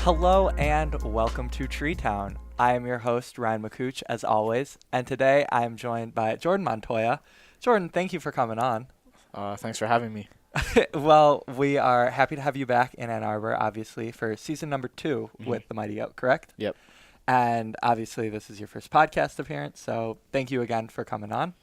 Hello and welcome to Tree Town. I am your host, Ryan McCooch, as always, and today I am joined by Jordan Montoya. Jordan, thank you for coming on. Thanks for having me. Well, we are happy to have you back in Ann Arbor, obviously, for season number 2 with the Mighty Oak, correct? Yep. And obviously this is your first podcast appearance, so thank you again for coming on.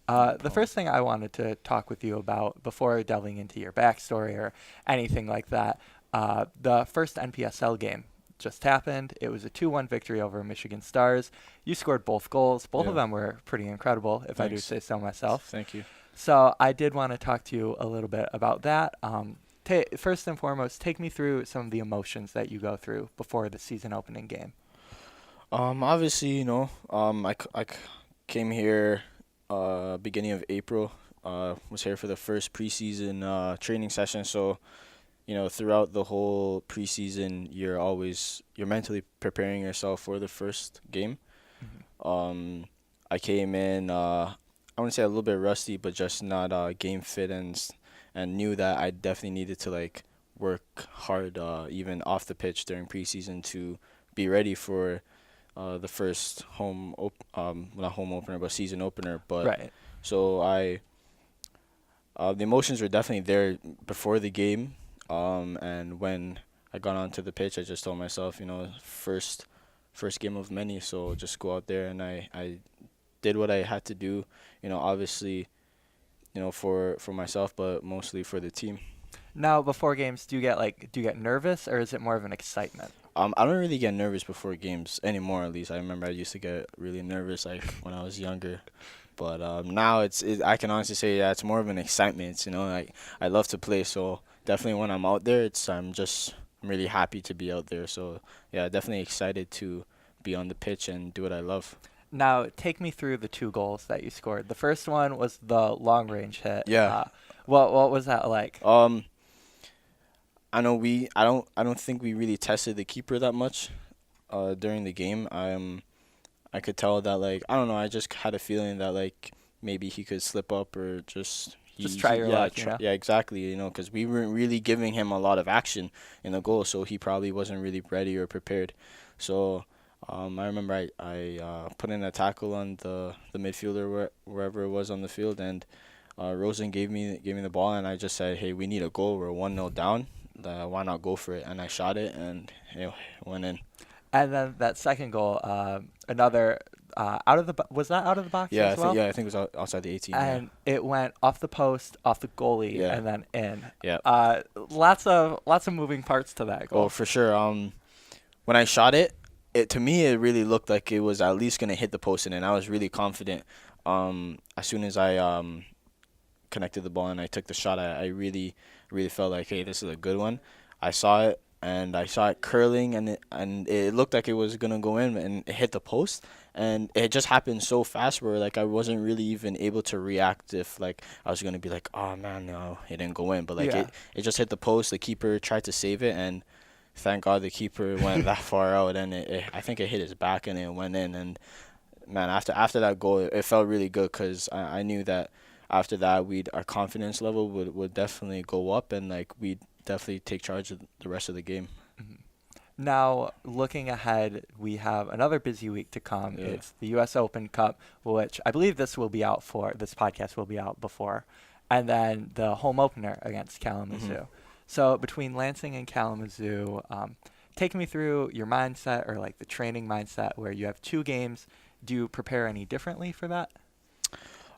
The first thing I wanted to talk with you about before delving into your backstory or anything like that, the first NPSL game just happened. It was a 2-1 victory over Michigan Stars. You scored both goals. Both of them were pretty incredible, if I do say so myself. Thank you. So I did want to talk to you a little bit about that. First and foremost, take me through some of the emotions that you go through before the season opening game. Obviously, I came here beginning of April. Was here for the first preseason training session. So, throughout the whole preseason, you're mentally preparing yourself for the first game. Mm-hmm. I came in, I wouldn't say a little bit rusty, but just not game fit, and knew that I definitely needed to work hard even off the pitch during preseason to be ready for the first not home opener, but season opener. But Right. So the emotions were definitely there before the game, and when I got onto the pitch, I just told myself, first game of many, so just go out there, and I did what I had to do, obviously, for myself, but mostly for the team. Now, before games, do you get nervous, or is it more of an excitement? I don't really get nervous before games anymore. At least I remember I used to get really nervous when I was younger, but now I can honestly say it's more of an excitement. I love to play, so definitely when I'm out there, I'm really happy to be out there. So yeah, definitely excited to be on the pitch and do what I love. Now, take me through the 2 goals that you scored. The first one was the long-range hit. Yeah. What was that like? I know I don't think we really tested the keeper that much during the game. I could tell that I don't know, I just had a feeling that maybe he could slip up or just try your luck, Yeah, exactly, because we weren't really giving him a lot of action in the goal, so he probably wasn't really ready or prepared. So I remember I put in a tackle on the midfielder wherever it was on the field, and Rosen gave me the ball, and I just said, hey, we need a goal. We're 1-0 down. Why not go for it? And I shot it, and it went in. And then that second goal, another was that out of the box Yeah, as well? I think it was outside the 18. And it went off the post, off the goalie, and then in. Yeah. Lots of moving parts to that goal. Oh, for sure. When I shot it, to me it really looked like it was at least gonna hit the post, and I was really confident. As soon as I connected the ball and I took the shot, I really felt like, hey, this is a good one. I saw it, and I saw it curling, and it looked like it was gonna go in, and it hit the post, and it just happened so fast where I wasn't really even able to react if I was gonna be like, oh man, no, it didn't go in, but it just hit the post. The keeper tried to save it, and thank God the keeper went that far out, and I think it hit his back and it went in. And man, after that goal, it felt really good, because I knew that after that our confidence level would definitely go up, and we'd definitely take charge of the rest of the game. Mm-hmm. Now, looking ahead, we have another busy week to come. Yeah. It's the U.S. Open Cup, which I believe this podcast will be out before, and then the home opener against Kalamazoo. Mm-hmm. So between Lansing and Kalamazoo, take me through your mindset, or the training mindset, where you have 2 games. Do you prepare any differently for that?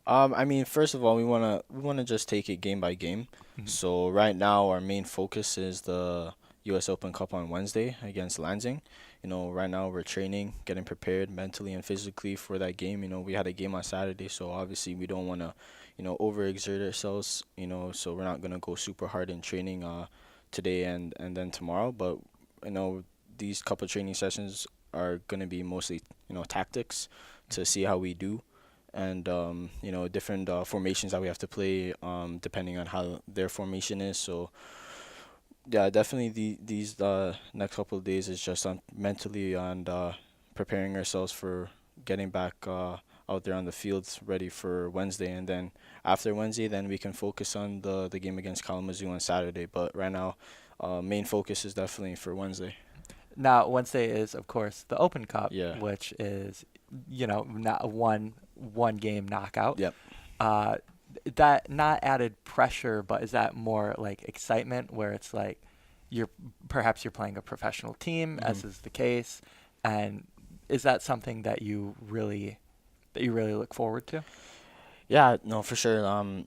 I mean, first of all, we wanna just take it game by game. Mm-hmm. So right now, our main focus is the U.S. Open Cup on Wednesday against Lansing. Right now we're training, getting prepared mentally and physically for that game. We had a game on Saturday, so obviously we don't want to, overexert ourselves. So we're not gonna go super hard in training today and then tomorrow. But these couple training sessions are gonna be mostly tactics to see how we do, and different formations that we have to play depending on how their formation is. So yeah, definitely these next couple of days is just on mentally and preparing ourselves for getting back out there on the fields ready for Wednesday, and then after Wednesday then we can focus on the game against Kalamazoo on Saturday. But right now main focus is definitely for Wednesday. Now, Wednesday is, of course, the Open Cup, Yeah. which is, not a one game knockout. Yep. Uh, that not added pressure, but is that more like excitement, where it's like perhaps you're playing a professional team, as is the case, and is that something that you really look forward to? Yeah, no, for sure.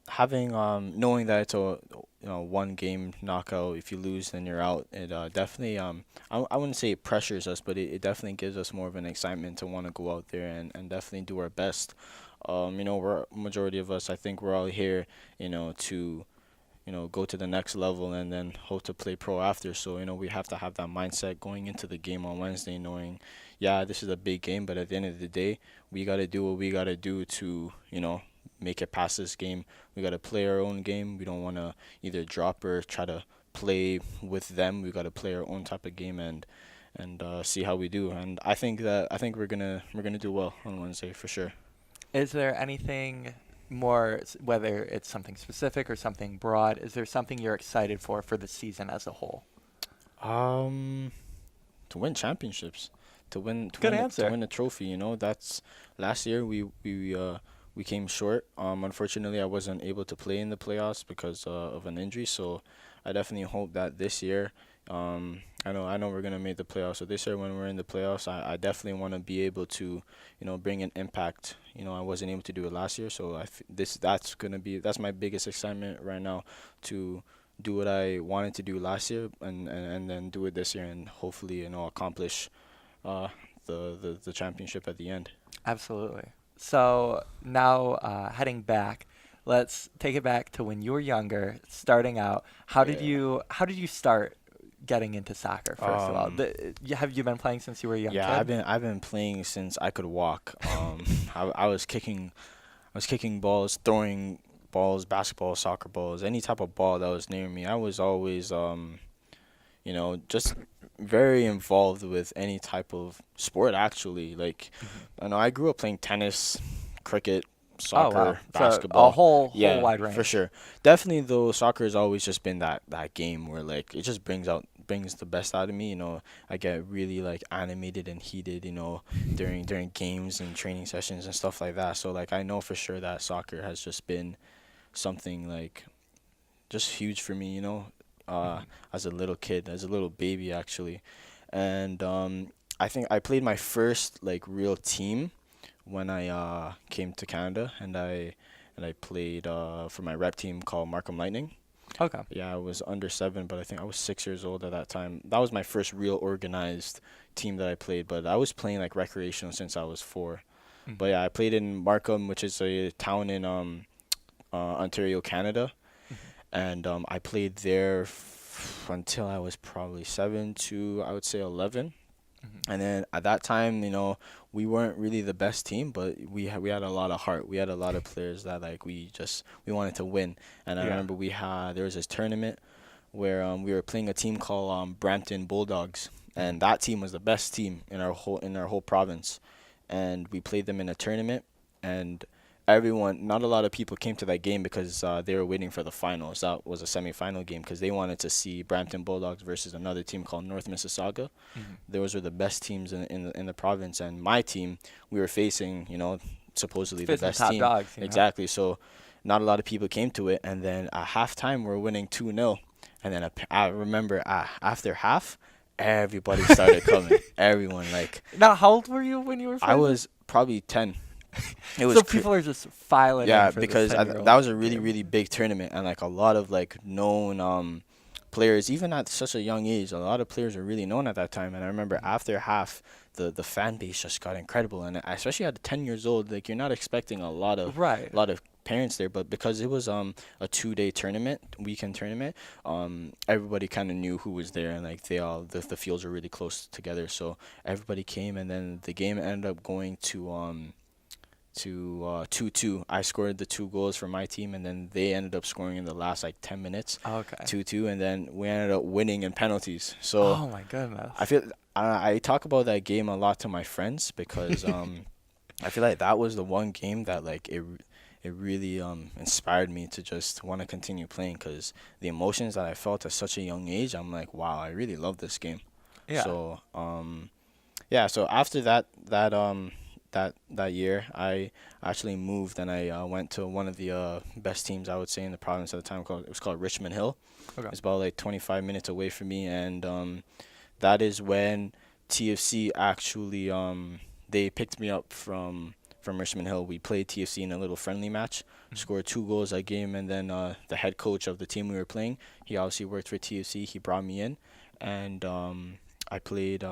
Having knowing that it's a one game knockout. If you lose, then you're out. It definitely I wouldn't say it pressures us, but it definitely gives us more of an excitement to want to go out there and definitely do our best. We're majority of us. I think we're all here, to go to the next level and then hope to play pro after. So we have to have that mindset going into the game on Wednesday, knowing, yeah, this is a big game, but at the end of the day, we got to do what we got to do to make it past this game. We got to play our own game. We don't want to either drop or try to play with them. We got to play our own type of game and see how we do. And I think we're gonna do well on Wednesday for sure. Is there anything more, whether it's something specific or something broad, is there something you're excited for the season as a whole? Um, to win championships, Good to answer. win a trophy. That's last year we came short. Unfortunately, I wasn't able to play in the playoffs because of an injury. So I definitely hope that this year, I know we're gonna make the playoffs. So this year when we're in the playoffs, I definitely want to be able to, bring an impact. I wasn't able to do it last year, so that's my biggest excitement right now, to do what I wanted to do last year and then do it this year and hopefully accomplish uh, the championship at the end. Absolutely. So now, heading back, let's take it back to when you were younger, starting out. Yeah. How did you start getting into soccer, first of all? Um, Have you been playing since you were a young yeah, kid? I've been playing since I could walk. I was kicking balls, throwing balls, basketball, soccer balls, any type of ball that was near me. I was always just very involved with any type of sport actually. Like, Mhm. I know I grew up playing tennis, cricket, Oh wow. soccer, So a basketball. whole Yeah, wide for range. sure. Definitely though, soccer has always just been that game where like it just brings the best out of me. I get really like animated and heated, during games and training sessions and stuff like that. So like I know for sure that soccer has just been something like just huge for me, uh, Mhm. as a little kid, as a little baby actually. And I think I played my first like real team when I came to Canada, and I played for my rep team called Markham Lightning. Okay. Yeah, I was under 7, but I think I was 6 years old at that time. That was my first real organized team that I played, but I was playing like recreational since I was 4. But Mhm. yeah, I played in Markham, which is a town in Ontario, Canada, Mhm. and I played there until I was probably 7 to I would say 11. Mhm. And then at that time, we weren't really the best team, but we had a lot of heart. We had a lot of players that like we wanted to win. And I Yeah. remember there was this tournament where we were playing a team called Brampton Bulldogs, Mhm. and that team was the best team in our whole province. And we played them in a tournament, and not a lot of people came to that game because they were waiting for the finals. That was a semifinal game because they wanted to see Brampton Bulldogs versus another team called North Mississauga. Mhm. Those were the best teams in the province, and my team, we were facing, supposedly the Facing the best top team. dogs. Exactly. So not a lot of people came to it, and then at halftime we're winning 2-0, and then I remember after half, everybody started coming. Everyone, like, Now, how old were you when you were I playing this? was probably 10. It was So people are just filing in yeah, for this because 10-year-old that was a really, game. really big tournament, and like a lot of like known players, even at such a young age, a lot of players were really known at that time. And I remember Mhm. after half, the fan base just got incredible, and especially at 10 years old, like you're not expecting Right. a lot of parents there, but because it was a 2-day tournament, weekend tournament, everybody kind of knew who was there, and like the fields were really close together, so everybody came, and then the game ended up going to 2-2. I scored the 2 goals for my team, and then they ended up scoring in the last like 10 minutes, Okay. 2-2, and then we ended up winning in penalties. So Oh my goodness. I feel I talk about that game a lot to my friends because I feel like that was the one game that like it really inspired me to just want to continue playing because the emotions that I felt at such a young age, I'm like, wow, I really love this game. Yeah. So yeah. So after that year, I actually moved and I went to one of the best teams I would say in the province at the time. It was called Richmond Hill. Okay. It's about like 25 minutes away from me, and that is when TFC actually they picked me up from Richmond Hill. We played TFC in a little friendly match, scored 2 goals that game, and then the head coach of the team we were playing, he obviously worked for TFC. He brought me in, and I played.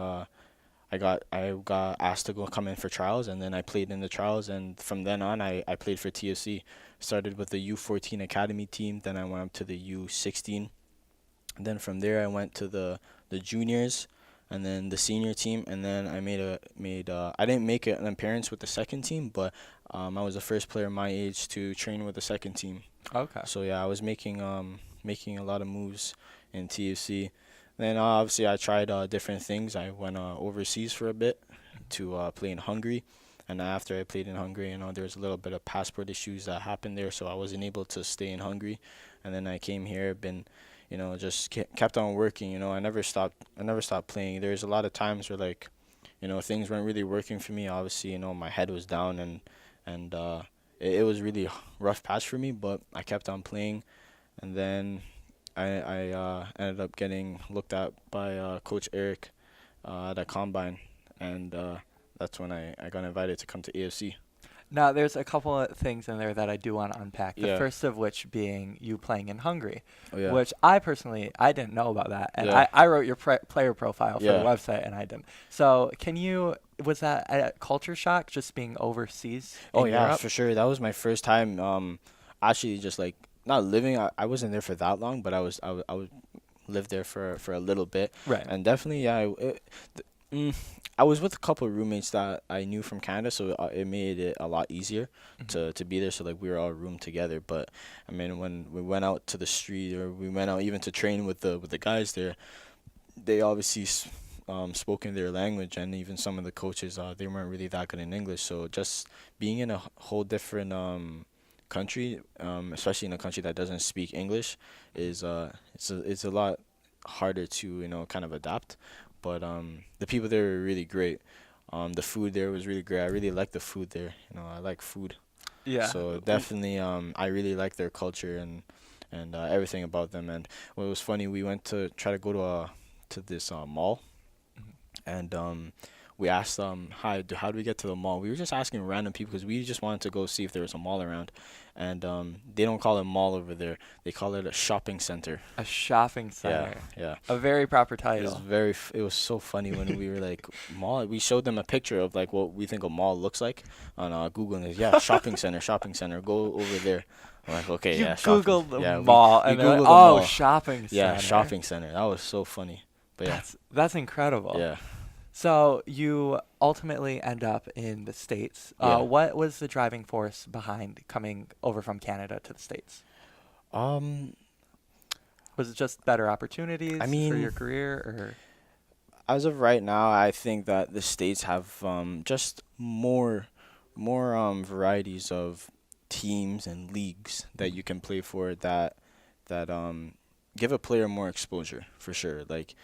I got asked to go come in for trials, and then I played in the trials, and from then on I played for TFC. Started with the U14 academy team, then I went up to the U16, and then from there I went to the juniors, and then the senior team, and then I I didn't make an appearance with the second team, but I was the first player my age to train with the second team. Okay. So yeah, I was making a lot of moves in TFC. Then obviously I tried different things. I went overseas for a bit to play in Hungary, and after I played in Hungary, there was a little bit of passport issues that happened there, so I wasn't able to stay in Hungary. And then I came here, been, just kept on working. I never stopped. I never stopped playing. There's a lot of times where like, things weren't really working for me. Obviously, my head was down and it was really rough patch for me, but I kept on playing, and then I ended up getting looked at by Coach Eric at a combine, and that's when I got invited to come to AFC. Now, there's a couple of things in there that I do want to unpack. The Yeah. first of which being you playing in Hungary, Oh yeah. which I personally I didn't know about that, and Yeah. I wrote your player profile for the Yeah. website, and I didn't. So, was that a culture shock just being overseas Oh in yeah, Europe? for sure. That was my first time. Actually, just like not living. I wasn't there for that long, but I would live there for a little bit, Right. and definitely yeah. I was with a couple of roommates that I knew from Canada, so it made it a lot easier to be there. So like we were all roomed together. But I mean, when we went out to the street or we went out even to train with the guys there, they obviously spoke in their language, and even some of the coaches they weren't really that good in English. So just being in a whole different country, especially in a country that doesn't speak English, is it's a lot harder to kind of adapt. But the people there were really great. The food there was really great. I really like the food there. I like food. Yeah. So definitely, I really like their culture and everything about them. And what was funny, we went to try to go to this mall, and we asked how do we get to the mall? We were just asking random people because we just wanted to go see if there was a mall around, and they don't call it mall over there. They call it a shopping center. A shopping center. Yeah. A very proper It was title. it was so funny when we were like mall. We showed them a picture of like what we think a mall looks like on Google, and yeah, shopping center, shopping center. Go over there. I'm like, okay, You yeah, shopping. Googled the Yeah, mall, we and they're like, Googled the oh, mall. shopping center. Yeah, shopping center. That was so funny. But yeah, That's incredible. yeah, So you ultimately end up in the States. Yeah. What was the driving force behind coming over from Canada to the States? um, Was it just better opportunities I for mean, your career, or? as of right now, I think that the states have just more varieties of teams and leagues that you can play for that give a player more exposure for sure. Like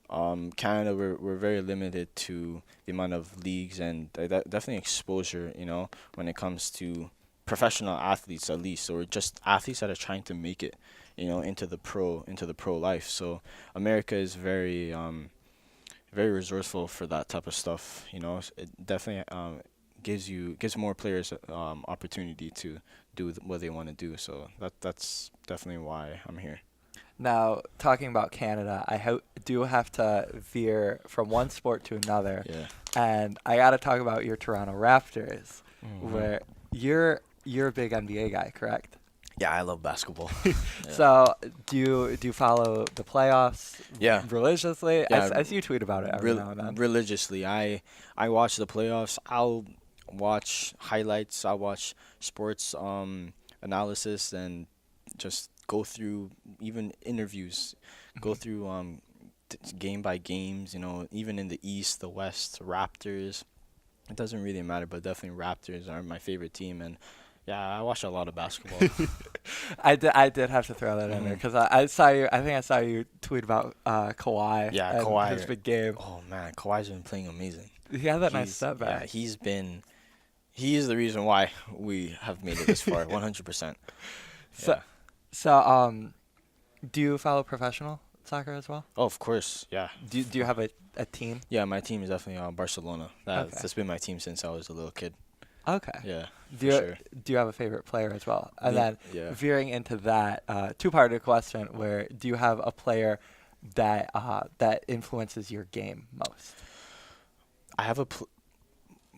Canada, we're very limited to the amount of leagues and definitely exposure. When it comes to professional athletes at least, or just athletes that are trying to make it, into the pro life. So America is very resourceful for that type of stuff. It definitely gives more players opportunity to do what they want to do. So that's definitely why I'm here. Now, talking about Canada, do have to veer from one sport to another, Yeah. and I got to talk about your Toronto Raptors, Mhm. where you're a big NBA guy, correct? Yeah, I love basketball. Yeah. So do you follow the playoffs Yeah. religiously? Yeah, I see you tweet about it every now and then. Religiously, I watch the playoffs. I'll watch highlights. I'll watch sports analysis and just go through even interviews. Go through game by games. Even in the East, the West, Raptors. It doesn't really matter, but definitely Raptors are my favorite team, and Yeah, I watch a lot of basketball. I did have to throw that in there because I saw you. I think I saw you tweet about Kawhi Yeah, and his Kawhi. big game. Oh man, Kawhi's been playing amazing. He had that nice step Yeah, back. he is the reason why we have made it this far, 100%. So, Yeah. so do you follow professional soccer as well? Oh, of course. Yeah. Do you have a team? Yeah, my team is definitely Barcelona. Okay. That's been my team since I was a little kid. Okay. Yeah. Do you sure. do you have a favorite player as well? And then Yeah. veering into that two-parter question, where do you have a player that that influences your game most? I have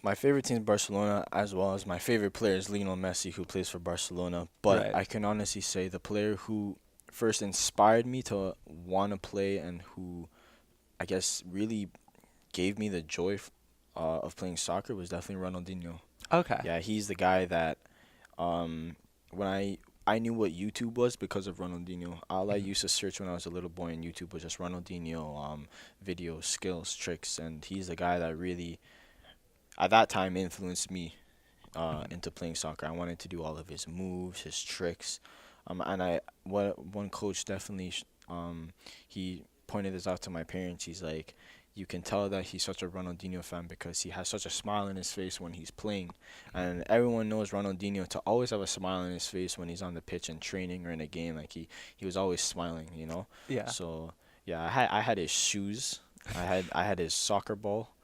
my favorite team is Barcelona, as well as my favorite player is Lionel Messi, who plays for Barcelona. But Right. I can honestly say the player who first inspired me to want to play and who I guess really gave me the joy of playing soccer was definitely Ronaldinho. Okay. Yeah, he's the guy that when I knew what YouTube was because of Ronaldinho. All I Mhm. used to search when I was a little boy on YouTube was just Ronaldinho videos, skills, tricks, and he's the guy that really at that time influenced me Mhm. into playing soccer. I wanted to do all of his moves, his tricks, and one coach definitely he pointed this out to my parents. He's like, you can tell that he's such a Ronaldinho fan because he has such a smile in his face when he's playing, and everyone knows Ronaldinho to always have a smile on his face when he's on the pitch and training or in a game. Like he was always smiling, you know. Yeah. So yeah, I had his shoes, I had his soccer ball,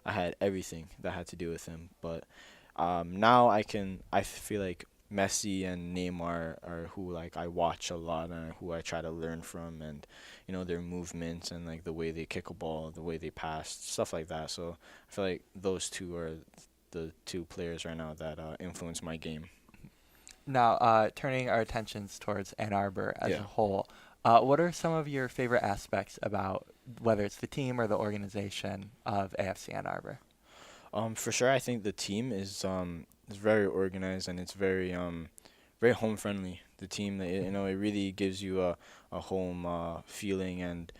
I had everything that had to do with him. But now I feel like Messi and Neymar are who like I watch a lot and who I try to learn from, and their movements and like the way they kick a ball, the way they pass, stuff like that. So I feel like those two are the two players right now that influence my game. Now, turning our attentions towards Ann Arbor as a Yeah. whole, what are some of your favorite aspects about whether it's the team or the organization of AFC Ann Arbor? For sure, I think the team is very organized and it's very home friendly. The team, it really gives you a home feeling, and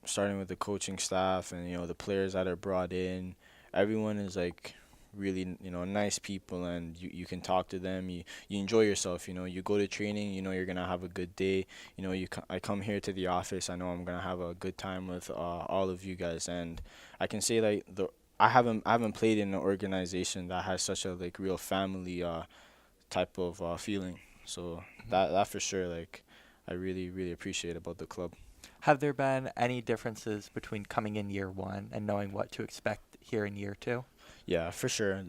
starting with the coaching staff and the players that are brought in, everyone is like really nice people, and you can talk to them. You enjoy yourself. You go to training. You're gonna have a good day. I come here to the office. I know I'm gonna have a good time with all of you guys, and I can say like I haven't played in an organization that has such a like real family type of feeling. So that for sure, like I really really appreciate about the club. Have there been any differences between coming in year one and knowing what to expect here in year two? Yeah, for sure.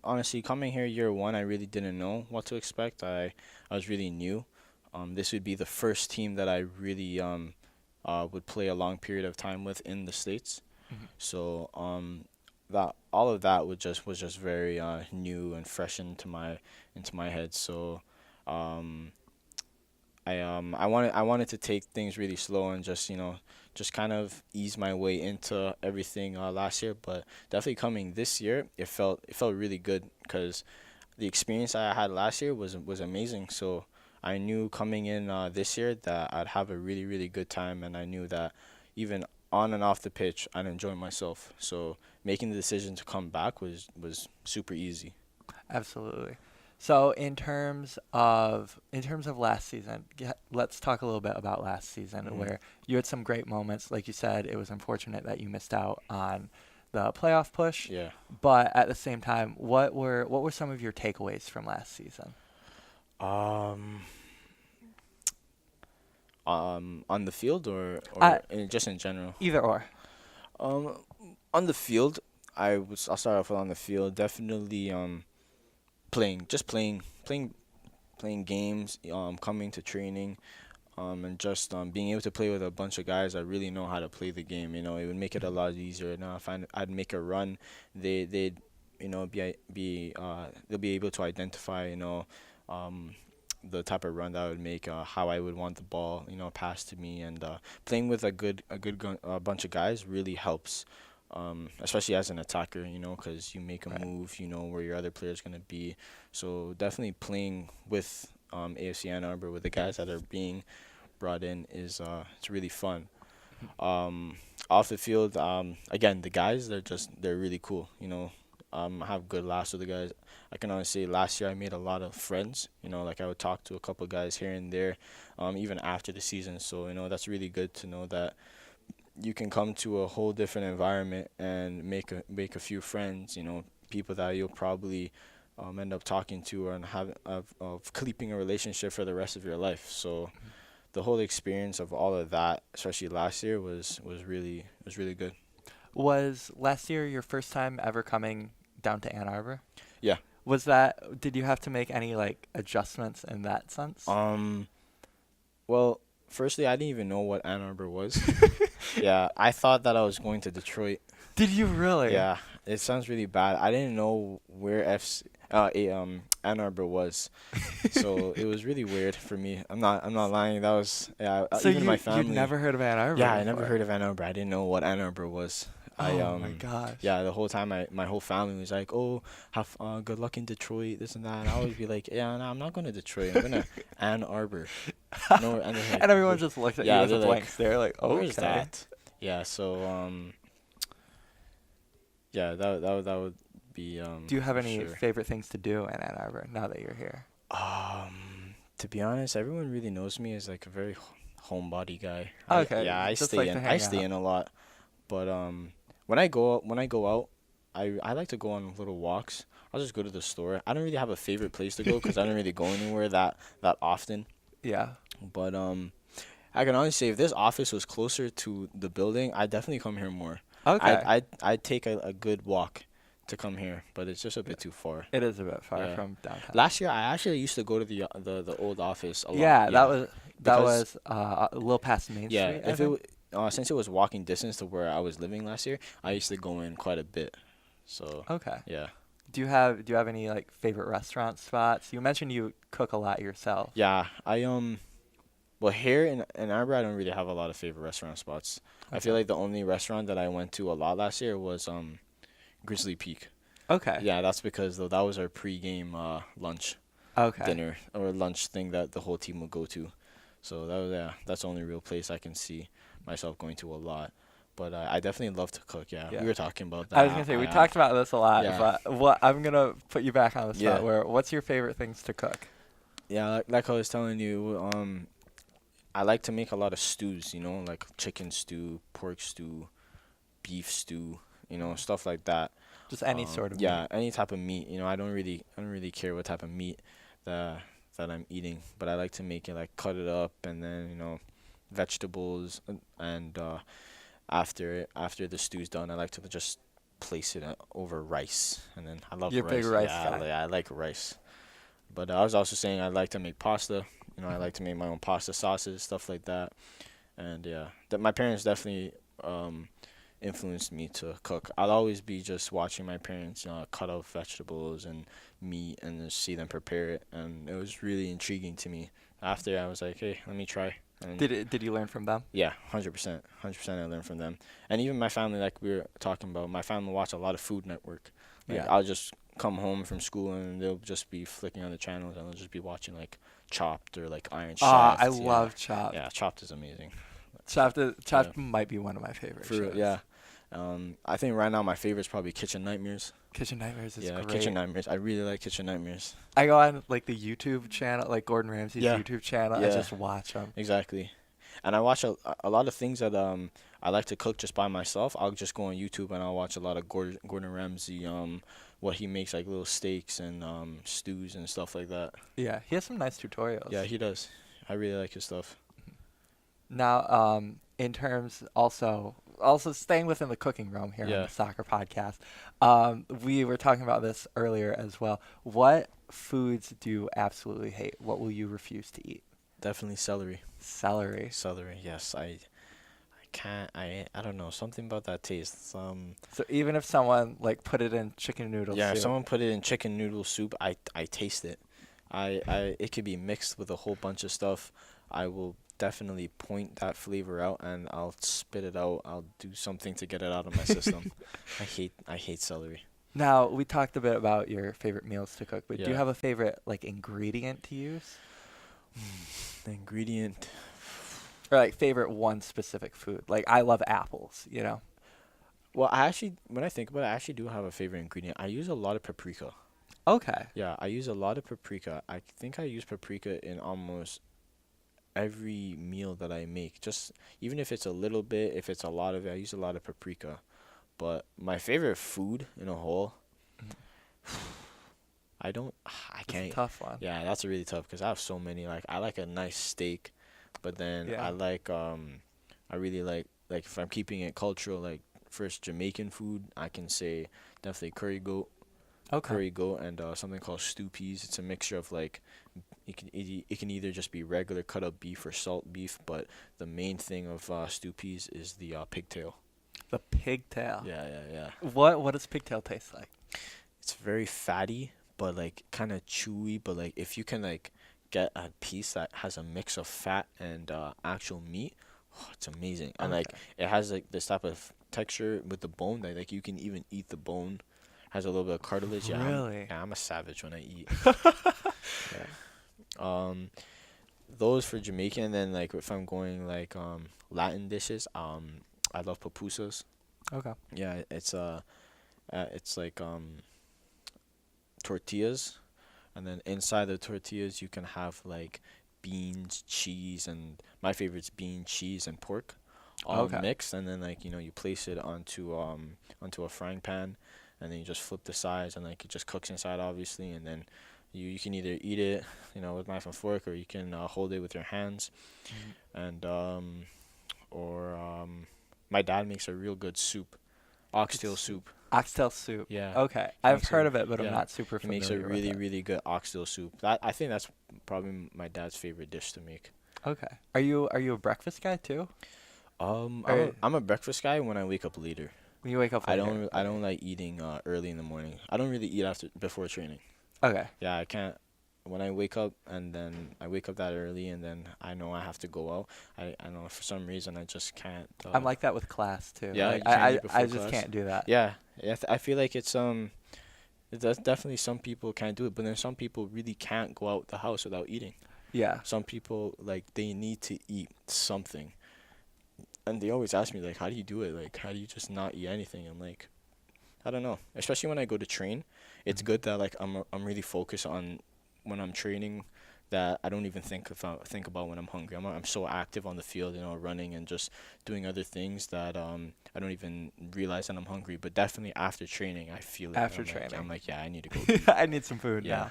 Honestly, coming here year one, I really didn't know what to expect. I was really new. This would be the first team that I really would play a long period of time with in the States. Mhm. So that all of that was just very new and fresh into my head. So um, I wanted to take things really slow and just kind of ease my way into everything last year, but definitely coming this year, it felt really good because the experience I had last year was amazing. So I knew coming in this year that I'd have a really really good time, and I knew that even on and off the pitch I'd enjoy myself. So making the decision to come back was super easy. Absolutely. So in terms of last season, let's talk a little bit about last season, Mhm. where you had some great moments. Like you said, it was unfortunate that you missed out on the playoff push, Yeah. but at the same time, what were some of your takeaways from last season? Um, on the field Uh, just in general. Either or. Um, on the field, I'll start off with on the field. Definitely playing games, coming to training, and just being able to play with a bunch of guys that really know how to play the game. It would make it a lot easier. Now, if I'd make a run, they'd they'll be able to identify the type of run that I would make, how I would want the ball passed to me, and playing with a bunch of guys really helps. Especially as an attacker, because you make a Right. move, where your other player is gonna be. So definitely playing with AFC Ann Arbor with the guys that are being brought in is it's really fun. Off the field, again, the guys they're really cool. have good laughs with the guys. I can honestly say last year I made a lot of friends. You know, like I would talk to a couple guys here and there, even after the season. So, you know, that's really good to know that you can come to a whole different environment and make a few friends. You know, people that you'll probably end up talking to and have of keeping a relationship for the rest of your life. So the whole experience of all of that, especially last year, was really good. Was last year your first time ever coming down to Ann Arbor? Yeah. Did you have to make any like adjustments in that sense? Well, firstly, I didn't even know what Ann Arbor was. Yeah, I thought that I was going to Detroit. Did you really? Yeah, it sounds really bad. I didn't know where Ann Arbor was, so it was really weird for me. I'm not lying. That was So even my you'd family. never heard of Ann Arbor? Yeah, I never before? heard of Ann Arbor. I didn't know what Ann Arbor was. Oh my gosh. Yeah, the whole time my whole family was like, "Oh, have good luck in Detroit, this and that." And I always be like, "Yeah, no, I'm not going to Detroit. I'm going to Ann Arbor." No, and, they're like, And everyone just looked at yeah, you with a they're blank like, stare, like, "Okay." "Where's that?" Yeah, so yeah, that would be Do you have any sure. favorite things to do in Ann Arbor now that you're here? To be honest, everyone really knows me as like a very homebody guy. Okay, Yeah, I just stay like to in. hang I stay out. in a lot, but when I go out, I like to go on little walks. I'll just go to the store. I don't really have a favorite place to go because I don't really go anywhere that often. Yeah. But I can honestly say if this office was closer to the building, I'd definitely come here more. Okay. I'd take a good walk to come here, but it's just a bit too far. It is a bit far Yeah. from downtown. Last year, I actually used to go to the old office a lot. Yeah, that Because- was a little past Main Yeah, Street. I if think. since it was walking distance to where I was living last year, I used to go in quite a bit. So Okay. yeah, Do you have any like favorite restaurant spots? You mentioned you cook a lot yourself. yeah. Well, here in Ann Arbor, I don't really have a lot of favorite restaurant spots. I feel Okay. like the only restaurant that I went to a lot last year was Grizzly Peak. Okay. Yeah, that's because though that was our pregame lunch, Okay. dinner or lunch thing that the whole team would go to. So that's the only real place I can see myself going to a lot. But I definitely love to cook. Yeah, Yeah. we were talking about that. I was gonna say we talked about this a lot, Yeah. but I'm gonna put you back on the spot. Yeah. What's your favorite things to cook? Yeah, like I was telling you, I like to make a lot of stews. You know, like chicken stew, pork stew, beef stew. You know, stuff like that. Just any sort of Yeah, meat. any type of meat. You know, I don't really care what type of meat that I'm eating, but I like to make it like cut it up and then vegetables and after the stew's done, I like to just place it over rice and then I love You're a rice. big rice Yeah, guy. I like rice. But I was also saying I like to make pasta. You know, I like to make my own pasta sauces, stuff like that. And yeah, my parents definitely influenced me to cook. I'll always be just watching my parents cut up vegetables and meat and just see them prepare it, and it was really intriguing to me. After I was like, hey, let me try. And Did you learn from them? yeah, 100%, 100%. I learned from them, and even my family, like we were talking about, my family watch a lot of Food Network. Like, Yeah. I'll just come home from school and they'll just be flicking on the channels and they'll just be watching like Chopped or like Iron Chef. I Yeah. love Chopped. Yeah, Chopped is amazing. Chopped might be one of my favorite For real, shows. yeah. I think right now my favorite is probably Kitchen Nightmares. Kitchen Nightmares is Yeah, great. Kitchen Nightmares. I really like Kitchen Nightmares. I go on like the YouTube channel, like Gordon Ramsay's Yeah. YouTube channel. I Yeah. just watch them. Exactly. And I watch a lot of things that I like to cook just by myself. I'll just go on YouTube and I'll watch a lot of Gordon Ramsay what he makes, like little steaks and stews and stuff like that. Yeah, he has some nice tutorials. Yeah, he does. I really like his stuff. Now, in terms also staying within the cooking realm here on Yeah. the soccer podcast, we were talking about this earlier as well. What foods do you absolutely hate? What will you refuse to eat? Definitely celery. Celery. Celery, yes. I can't. I don't know. Something about that taste. So even if someone like put it in chicken noodle Yeah, soup. if someone put it in chicken noodle soup, I taste it. It could be mixed with a whole bunch of stuff. I will definitely point that flavor out and I'll spit it out. I'll do something to get it out of my system. I hate celery. Now, we talked a bit about your favorite meals to cook, but do you Yeah. have a favorite like ingredient to use? The ingredient. Or like favorite one specific food? Like I love apples, Well, I actually, when I think about it, I actually do have a favorite ingredient. I use a lot of paprika. Okay. Yeah, I use a lot of paprika. I think I use paprika in almost every meal that I make. Just even if it's a little bit, if it's a lot of it, I use a lot of paprika. But my favorite food in a whole, I don't, I It's a can't. tough one. Yeah, that's really tough because I have so many. Like I like a nice steak, but then Yeah. I really like if I'm keeping it cultural, like first Jamaican food, I can say definitely Okay. curry goat, and something called stew peas. It's a mixture of like it can either just be regular cut up beef or salt beef, but the main thing of stew peas is the pigtail. The pigtail. Yeah, yeah, yeah. What does pigtail taste like? It's very fatty, but like kind of chewy. But like if you can like get a piece that has a mix of fat and actual meat, oh, it's amazing. And like Okay. it has like this type of texture with the bone that like you can even eat the bone. Has a little bit of cartilage. Really? I'm a savage when I eat. Yeah. Um, those for Jamaican. And then like if I'm going like Latin dishes, I love pupusas. Okay. Yeah, it's like tortillas, and then inside the tortillas you can have like beans, cheese, and my favorite's bean, cheese, and pork, all Okay. mixed, and then like you place it onto a frying pan, and then you just flip the sides, and like it just cooks inside obviously, and then you can either eat it with knife and fork, or you can hold it with your hands, and or my dad makes a real good soup, oxtail soup. Oxtail soup. Yeah. Okay. He I've makes heard a of it, but I'm yeah. not super He makes a familiar with really it. really good oxtail soup. That I think that's probably my dad's favorite dish to make. Okay. Are you a breakfast guy too? Or I'm a breakfast guy when I wake up later. when you wake up later? I don't like eating early in the morning. I don't really eat after before training. Okay. Yeah, I can't. When I wake up and then I wake up that early and then I know I have to go out. I know for some reason I just can't. I'm like that with class too. Yeah, Like, you can't eat I before just class? can't do that. Yeah, yeah. I feel like that's definitely some people can't do it, but then some people really can't go out the house without eating. Yeah. Some people like they need to eat something, and they always ask me like, "How do you do it? Like, how do you just not eat anything?" I'm like, I don't know. Especially when I go to train, it's good that like I'm really focused on when I'm training, that I don't even think about when I'm hungry. I'm so active on the field, running and just doing other things that I don't even realize that I'm hungry. But definitely after training, I feel it. After I'm training. I'm like, yeah, I need to go eat. I need some food Yeah. now.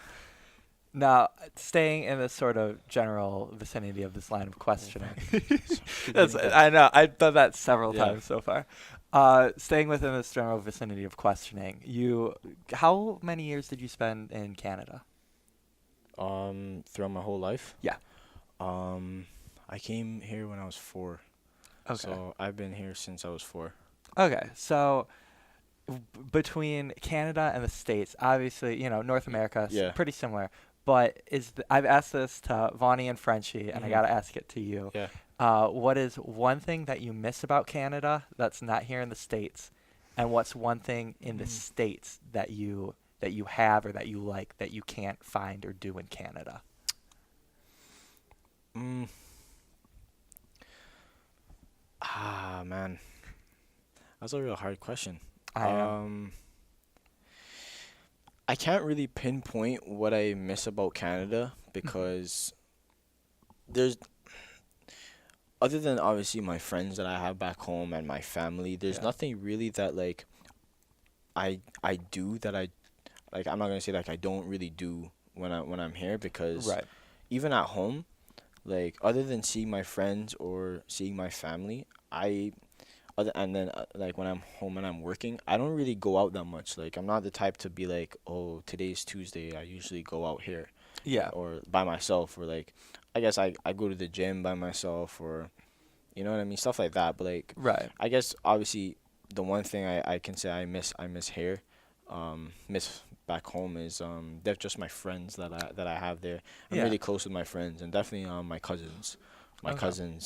Now, staying in this sort of general vicinity of this line of questioning. I know. I've done that several Yeah. times so far. Staying within this general vicinity of questioning, how many years did you spend in Canada? Throughout my whole life. Yeah. I came here when I was 4. Okay. So I've been here since I was 4. Okay. So between Canada and the States, obviously, North America, Yeah. pretty similar. But I've asked this to Vonnie and Frenchie, and I Mhm. got to ask it to you. Yeah. What is one thing that you miss about Canada that's not here in the States? And what's one thing in the States that you have or that you like that you can't find or do in Canada? Man. That's a real hard question. I know. I can't really pinpoint what I miss about Canada because there's other than obviously my friends that I have back home and my family, there's Yeah. nothing really that like I do that I like I'm not gonna say like I don't really do when I'm here because Right. even at home, like other than seeing my friends or seeing my family, and then like when I'm home and I'm working, I don't really go out that much. Like I'm not the type to be like, oh, today's Tuesday. I usually go out here Yeah. or by myself, or like I guess I go to the gym by myself, or you know what I mean, stuff like that. But like Right. I guess obviously the one thing I can say I miss here, miss back home is they're just my friends that I have there. I'm Yeah. really close with my friends, and definitely my cousins, Okay.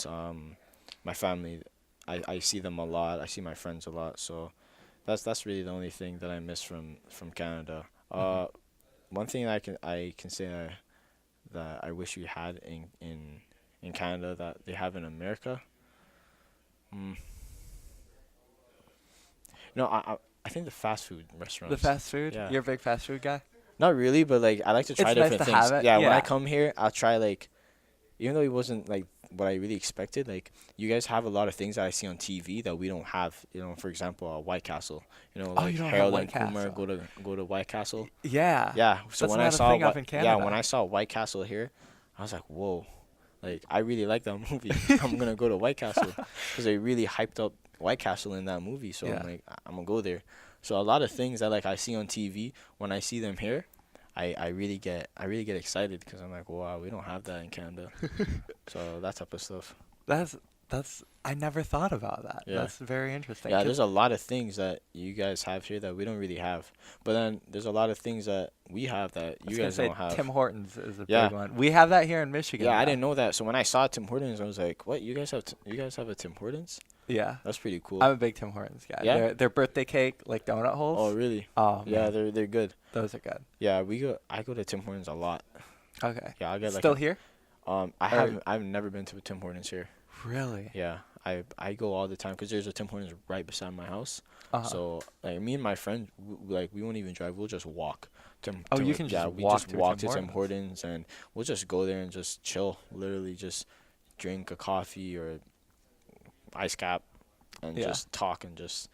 my family. I see them a lot. I see my friends a lot. So that's really the only thing that I miss from Canada. One thing I can say that I wish we had in Canada that they have in America. No, I think the fast food restaurants. The fast food? Yeah. You're a big fast food guy? Not really, but like I like to try It's nice different to things. have it, Yeah, when I yeah. come here, I'll try like, even though it wasn't like what I really expected. Like you guys have a lot of things that I see on TV that we don't have. You know, for example, White Castle. You know, Oh, like you don't have Harold White and Kumar Castle. go to White Castle. Yeah. Yeah. So That's when I not a saw thing up in yeah, when Canada. I saw White Castle here, I was like, whoa, like I really like that movie. I'm gonna go to White Castle because they really hyped up White Castle in that movie. So Yeah. I'm like, I'm gonna go there. So a lot of things that like I see on TV, when I see them here, I really get excited because I'm like, wow, we don't have that in Canada. So that type of stuff. That's I never thought about that. Yeah. That's very interesting. Yeah, 'Cause there's a lot of things that you guys have here that we don't really have. But then there's a lot of things that we have that I was you gonna guys say don't have. Tim Hortons is a Yeah. big one. We have that here in Michigan. Yeah, I now. didn't know that. So when I saw Tim Hortons, I was like, "What? You guys have a Tim Hortons? Yeah. That's pretty cool." I'm a big Tim Hortons guy. Yeah? Their birthday cake, like donut holes. Oh, really? Oh, Yeah, man. they're good. Those are good. Yeah, I go to Tim Hortons a lot. Okay. Yeah, I'll get like Still here? I've never been to a Tim Hortons here. Really? Yeah, I go all the time because there's a Tim Hortons right beside my house. Uh-huh. So like me and my friend, like we won't even drive. We'll just walk. Oh, you can yeah, just we walk just to walk Tim to Tim Hortons. Hortons and we'll just go there and just chill. Literally just drink a coffee or ice cap and Yeah. just talk and just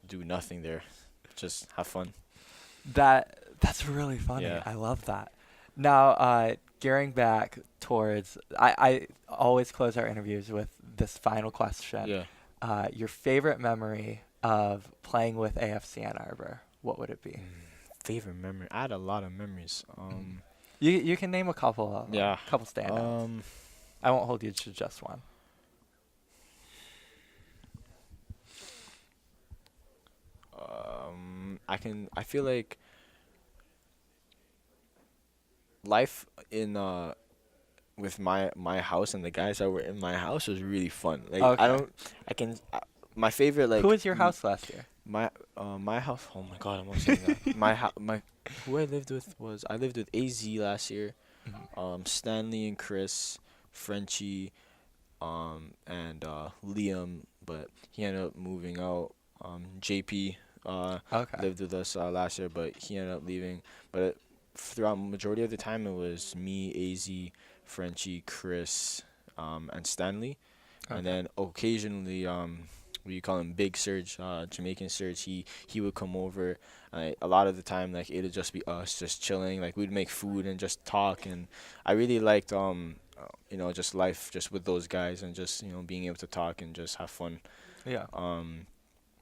do nothing there. Just have fun. That's really funny. Yeah. I love that. Now, gearing back towards, I always close our interviews with this final question. Yeah. Your favorite memory of playing with AFC Ann Arbor, what would it be? Favorite memory? I had a lot of memories. You can name a couple of them. Yeah. Couple standouts. I won't hold you to just one. I feel like life in with my house and the guys that were in my house was really fun. Like Okay. my favorite like Who was your house last year? my house. Oh my god, I'm not saying that. My who I lived with AZ last year. Stanley and Chris, Frenchie, and Liam, but he ended up moving out. JP Okay. lived with us last year, but he ended up leaving. But throughout majority of the time, it was me, AZ, Frenchie, Chris, and Stanley, Okay. and then occasionally we call him Big Serge, Jamaican Serge. He would come over. A lot of the time, like it'd just be us, just chilling. Like we'd make food and just talk. And I really liked just life, just with those guys, and just being able to talk and just have fun. Yeah.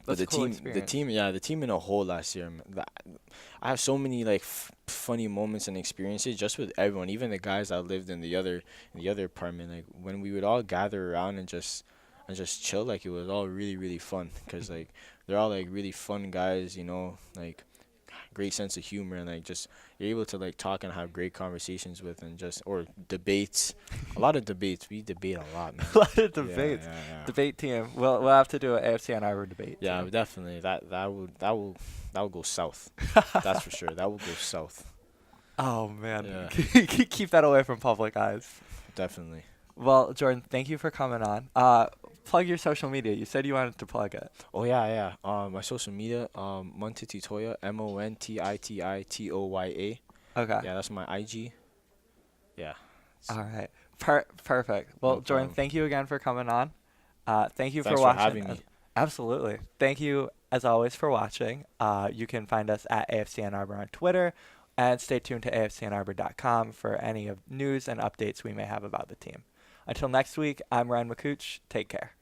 But That's a cool experience. the team in a whole last year, I have so many like funny moments and experiences just with everyone, even the guys that lived in the other apartment. Like when we would all gather around and just chill, like it was all really really fun because like they're all like really fun guys, like great sense of humor, and like just you're able to like talk and have great conversations with, and just or debates, a lot of debates. We debate a lot, man. A lot of debates. Yeah. Debate team. We'll have to do an AFC Ann Arbor debate. Yeah, team. definitely. That will go south. That's for sure. That will go south. Oh man. Yeah. Keep that away from public eyes. Definitely. Well, Jordan, thank you for coming on. Plug your social media. You said you wanted to plug it. Oh yeah. My social media, Montitoya, MONTITITOYA. Okay. Yeah, that's my IG. Yeah. All right. Perfect. Well, No Jordan, problem. thank you again for coming on. Thank you Thanks for for watching. having me. Absolutely. Thank you, as always, for watching. You can find us at AFC Ann Arbor on Twitter, and stay tuned to AFCAnnArbor.com for any of news and updates we may have about the team. Until next week, I'm Ryan McCooch. Take care.